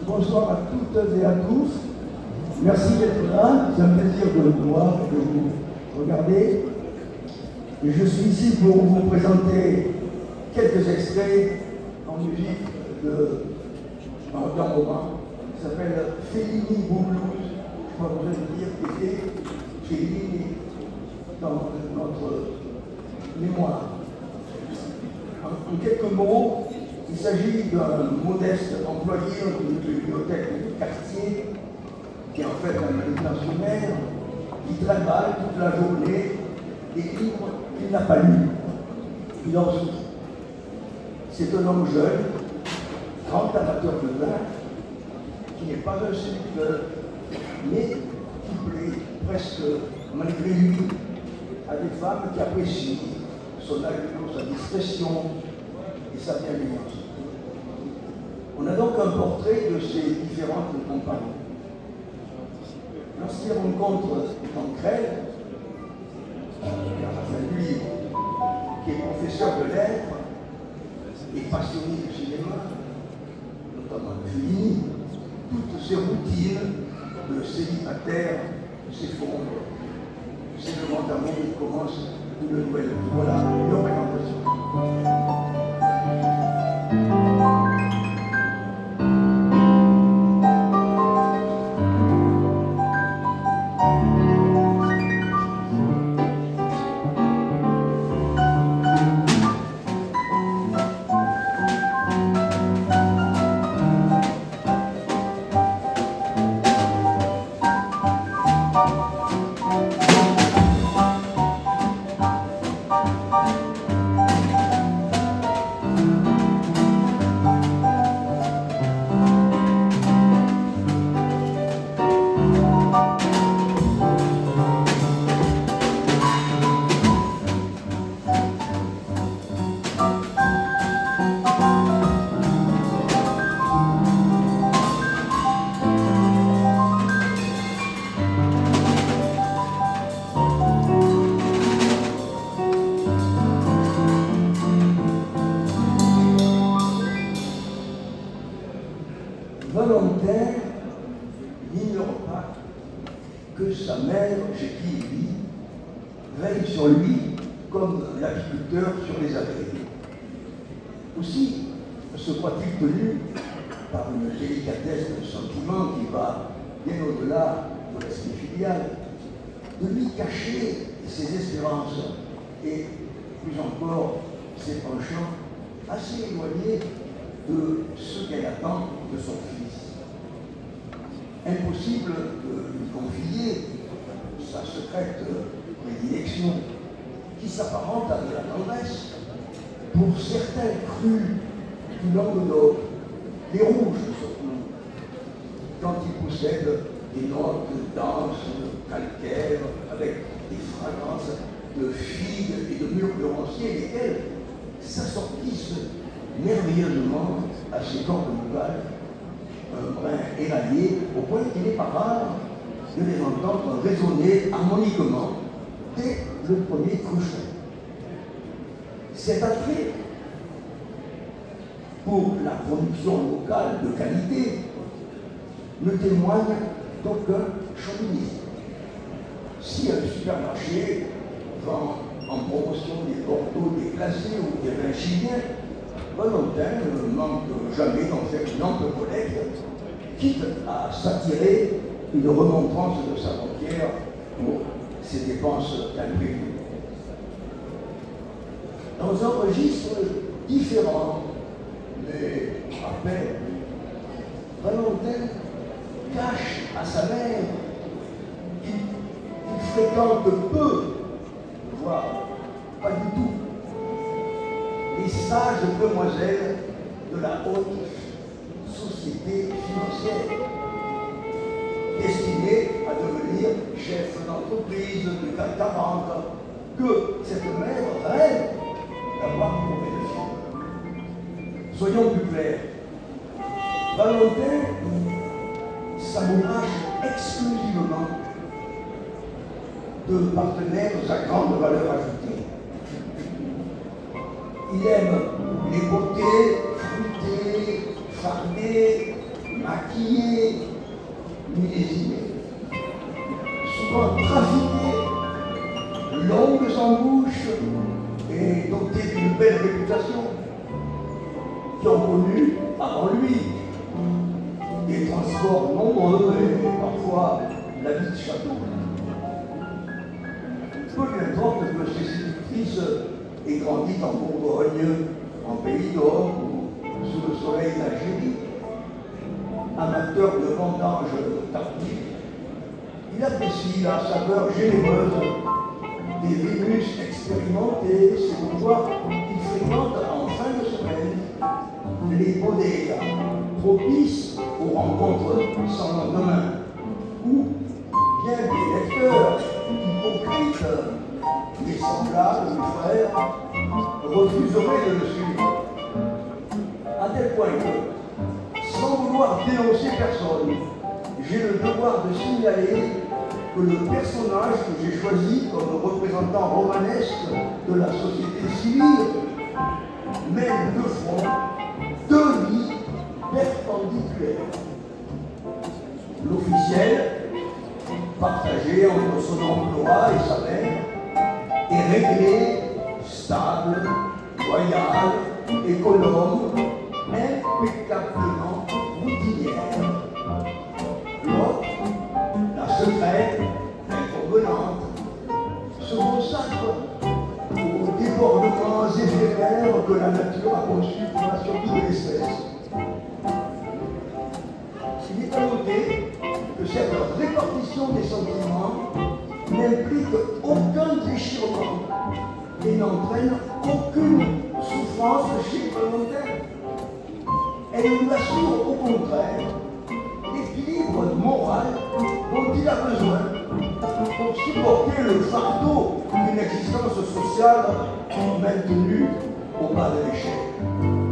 Bonsoir à toutes et à tous. Merci d'être là. C'est un plaisir de vous voir, de vous regarder. Et je suis ici pour vous présenter quelques extraits en musique d'un roman qui s'appelle Fellini Blues. Je crois que vous allez dire qui était Fellini dans notre mémoire. En quelques mots, il s'agit d'un modeste employé d'une bibliothèque de quartier qui est en fait un manutentionnaire qui travaille toute la journée des livres qu'il n'a pas lus. Il en souffre. C'est un homme jeune, grand amateur de vin, qui n'est pas un séducteur, mais qui plaît presque malgré lui à des femmes qui apprécient son allure, sa discrétion et sa bienveillance. On a donc un portrait de ces différentes compagnies. Lorsqu'il rencontre Tancrède, à la fin du livre, qui est professeur de lettres et passionné du cinéma, notamment de Fellini, toutes ces routines de célibataire s'effondrent. C'est le grand amour qui commence une nouvelle vie. Voilà, une présentation. Valentin n'ignore pas que sa mère, chez qui il vit, veille sur lui comme l'apiculteur sur les abeilles. Aussi se croit-il tenu par une délicatesse de sentiment qui va bien au-delà de l'aspect filial, de lui cacher ses espérances et, plus encore, ses penchants assez éloignés de ce qu'elle attend de son fils. Impossible de lui confier sa secrète prédilection qui s'apparente à de la tendresse pour certains crus du Languedoc, les rouges surtout, quand ils possèdent des notes denses, calcaires, avec des fragrances de figues et de mûres lesquelles s'assortissent merveilleusement à ces cordes vocales, un brin éraillé, au point qu'il n'est pas rare de les entendre résonner harmoniquement dès le premier cruchon. Cet attrait pour la production locale de qualité ne témoigne d'aucun chauvinisme. Si un supermarché vend en promotion des Bordeaux déclassés ou des vins chiliens, Valentin ne manque jamais d'en faire une ample collecte, quitte à s'attirer une remontrance de sa banquière pour ses dépenses imprévues. Dans un registre différent, mais à peine, Valentin cache à sa mère qu'il fréquente peu, voire pas du tout, les sages demoiselles de la haute société financière, destinée à devenir chef d'entreprise du CAC 40, que cette mère rêve d'avoir pour belle-fille. Soyons plus clairs, Valentin s'amourache exclusivement de partenaires à grande valeur ajoutée. Il aime les beautés fruitées, fardées, maquillé, millésimé, souvent trafiqué, longues embouches et doté d'une belle réputation, qui ont connu avant lui des transports nombreux et parfois la vie de château. Peu lui importe que ces séductrices aient grandi en Bourgogne, en Pays d'Or ou sous le soleil d'Algérie. Amateur de vendanges tardives, il apprécie la saveur généreuse des Vénus expérimentées, c'est pourquoi il fréquente en fin de semaine les bodegas propices aux rencontres sans lendemain, où bien des lecteurs hypocrites, des semblables du frère, refuseraient de le suivre. À tel point que, sans vouloir dénoncer personne, j'ai le devoir de signaler que le personnage que j'ai choisi comme représentant romanesque de la société civile mène de front deux vies perpendiculaires. L'officiel, partagé entre son emploi et sa mère, est réglé, stable, loyal, économe, impeccablement routinière. L'autre, la secrète, inconvenante, se consacre aux débordements éphémères que la nature a conçus pour la survie de l'espèce. Il est à noter que cette répartition des sentiments n'implique aucun déchirement et n'entraîne aucune souffrance chez le long terme. Elle nous assure au contraire l'équilibre moral dont il a besoin pour supporter le fardeau d'une existence sociale maintenue au bas de l'échelle.